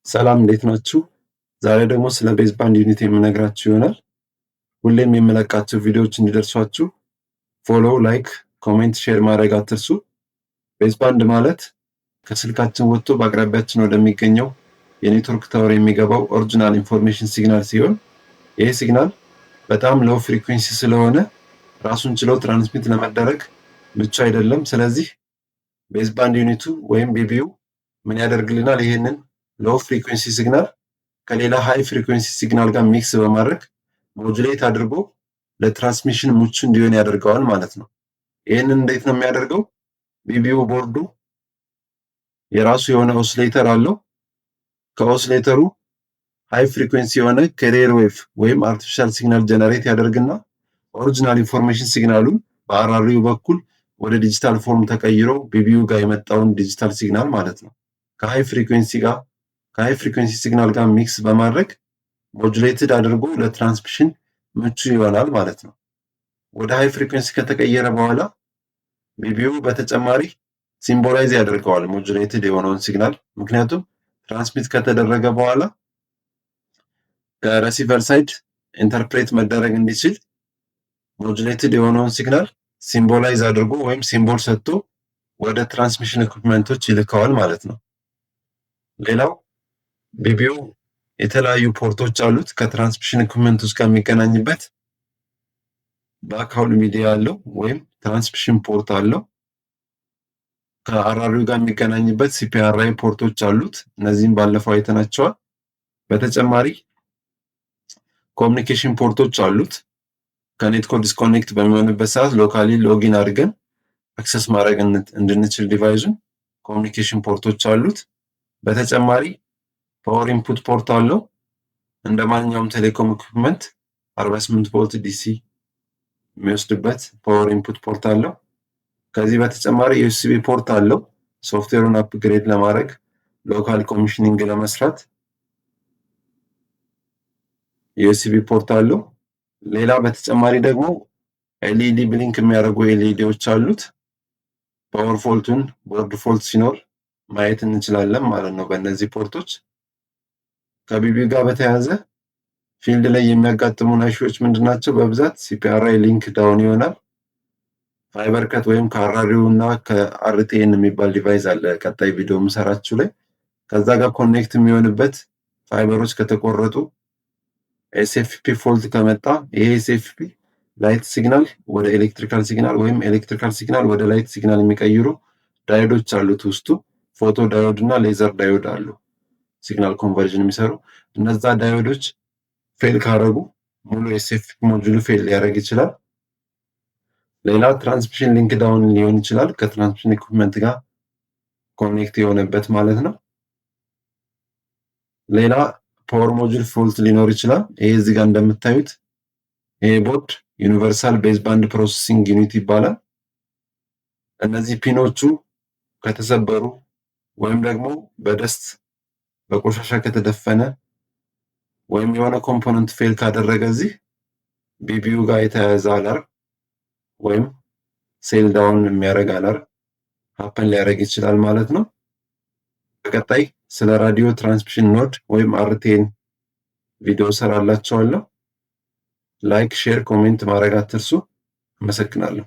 ሰላም እንዴት ናችሁ? ዛሬ ደግሞ ስለ ቤዝ ባንድ ዩኒት የምነግራችሁ ይሆናል። ሁሌም የምለቃቸው ቪዲዮዎች እንዲደርሷችሁ ፎሎ፣ ላይክ፣ ኮሜንት፣ ሼር ማድረግ አትርሱ። ቤዝ ባንድ ማለት ከስልካችን ወጥቶ በአቅራቢያችን ወደሚገኘው የኔትወርክ ታወር የሚገባው ኦሪጂናል ኢንፎርሜሽን ሲግናል ሲሆን ይህ ሲግናል በጣም ሎው ፍሪኩዌንሲ ስለሆነ ራሱን ችሎ ትራንስሚት ለመደረግ ምቹ አይደለም። ስለዚህ ቤዝ ባንድ ዩኒቱ ወይም ቢቢዩ ምን ያደርግልናል? ይህንን ሎው ፍሪኩዌንሲ ሲግናል ከሌላ ሃይ ፍሪኩዌንሲ ሲግናል ጋር ሚክስ በማድረግ ሞጁሌት አድርጎ ለትራንስሚሽን ምቹ እንዲሆን ያደርገዋል ማለት ነው። ይህንን እንዴት ነው የሚያደርገው? ቢቢዩ ቦርዱ የራሱ የሆነ ኦሲሌተር አለው። ከኦሲሌተሩ ሃይ ፍሪኩዌንሲ የሆነ ካሪየር ዌቭ ወይም አርቲፊሻል ሲግናል ጀነሬት ያደርግና ኦሪጂናል ኢንፎርሜሽን ሲግናሉን በአራሪው በኩል ወደ ዲጂታል ፎርም ተቀይሮ ቢቢዩ ጋር የመጣውን ዲጂታል ሲግናል ማለት ነው ከሃይ ፍሪኩዌንሲ ሲግናል ጋር ሚክስ በማድረግ ሞጁሌትድ አድርጎ ለትራንስሚሽን ምቹ ይሆናል ማለት ነው። ወደ ሃይ ፍሪኩዌንሲ ከተቀየረ በኋላ ቢቢዩ በተጨማሪ ሲምቦላይዝ ያደርገዋል ሞጁሌትድ የሆነውን ሲግናል። ምክንያቱም ትራንስሚት ከተደረገ በኋላ ከሬሲቨር ሳይድ ኢንተርፕሬት መደረግ እንዲችል ሞጁሌትድ የሆነውን ሲግናል ሲምቦላይዝ አድርጎ ወይም ሲምቦል ሰጥቶ ወደ ትራንስሚሽን ኢኩፕመንቶች ይልከዋል ማለት ነው። ሌላው ቢቢዩ የተለያዩ ፖርቶች አሉት። ከትራንስሚሽን ኢኩፕመንቶች ጋር የሚገናኝበት ባክሃውል ሚዲያ አለው ወይም ትራንስሚሽን ፖርት አለው። ከአራሪው ጋር የሚገናኝበት ሲፒአርአይ ፖርቶች አሉት። እነዚህም ባለፈው አይተናቸዋል። በተጨማሪ ኮሚኒኬሽን ፖርቶች አሉት። ከኔትኮ ዲስኮኔክት በሚሆንበት ሰዓት ሎካሊ ሎጊን አድርገን አክሰስ ማድረግ እንድንችል ዲቫይዙን ኮሚኒኬሽን ፖርቶች አሉት። በተጨማሪ ፓወር ኢንፑት ፖርት አለው። እንደ ማንኛውም ቴሌኮም ኢኩፕመንት 48 ቮልት ዲሲ የሚወስድበት ፓወር ኢንፑት ፖርት አለው። ከዚህ በተጨማሪ ዩኤስቢ ፖርት አለው። ሶፍትዌሩን አፕግሬድ ለማድረግ ሎካል ኮሚሽኒንግ ለመስራት ዩኤስቢ ፖርት አለው። ሌላ በተጨማሪ ደግሞ ኤልኢዲ ብሊንክ የሚያደርጉ ኤልኢዲዎች አሉት። ፓወር ፎልቱን ቦርድ ፎልት ሲኖር ማየት እንችላለን ማለት ነው በእነዚህ ፖርቶች። ከቢቢዩ ጋር በተያያዘ ፊልድ ላይ የሚያጋጥሙ ናይሾች ምንድናቸው? በብዛት ሲፒአርአይ ሊንክ ዳውን ይሆናል። ፋይበር ከት ወይም ከአራሪው እና ከአርቲኤን የሚባል ዲቫይስ አለ ቀጣይ ቪዲዮ የምሰራችሁ ላይ። ከዛ ጋር ኮኔክት የሚሆንበት ፋይበሮች ከተቆረጡ ኤስኤፍፒ ፎልት ከመጣ ይሄ ኤስኤፍፒ ላይት ሲግናል ወደ ኤሌክትሪካል ሲግናል ወይም ኤሌክትሪካል ሲግናል ወደ ላይት ሲግናል የሚቀይሩ ዳዮዶች አሉት ውስጡ። ፎቶ ዳዮድ እና ሌዘር ዳዮድ አሉ ሲግናል ኮንቨርዥን የሚሰሩ። እነዛ ዳዮዶች ፌል ካደረጉ ሙሉ ኤስኤፍፒ ሞጁሉ ፌል ሊያደርግ ይችላል። ሌላ ትራንስሚሽን ሊንክ ዳውን ሊሆን ይችላል ከትራንስሚሽን ኢኩፕመንት ጋር ኮኔክት የሆነበት ማለት ነው። ሌላ ፓወር ሞጁል ፎልት ሊኖር ይችላል። ይሄ እዚህ ጋር እንደምታዩት ይሄ ቦርድ ዩኒቨርሳል ቤዝ ባንድ ፕሮሰሲንግ ዩኒት ይባላል። እነዚህ ፒኖቹ ከተሰበሩ ወይም ደግሞ በደስት በቆሻሻ ከተደፈነ ወይም የሆነ ኮምፖነንት ፌል ካደረገ እዚህ ቢቢዩ ጋር የተያያዘ አላርም ወይም ሴል ዳውን የሚያደርግ አላርም ሀፐን ሊያደርግ ይችላል ማለት ነው። በቀጣይ ስለ ራዲዮ ትራንስሚሽን ኖድ ወይም አርቲኤን ቪዲዮ ሰራላችኋለሁ። ላይክ፣ ሼር፣ ኮሜንት ማድረግ አትርሱ። አመሰግናለሁ።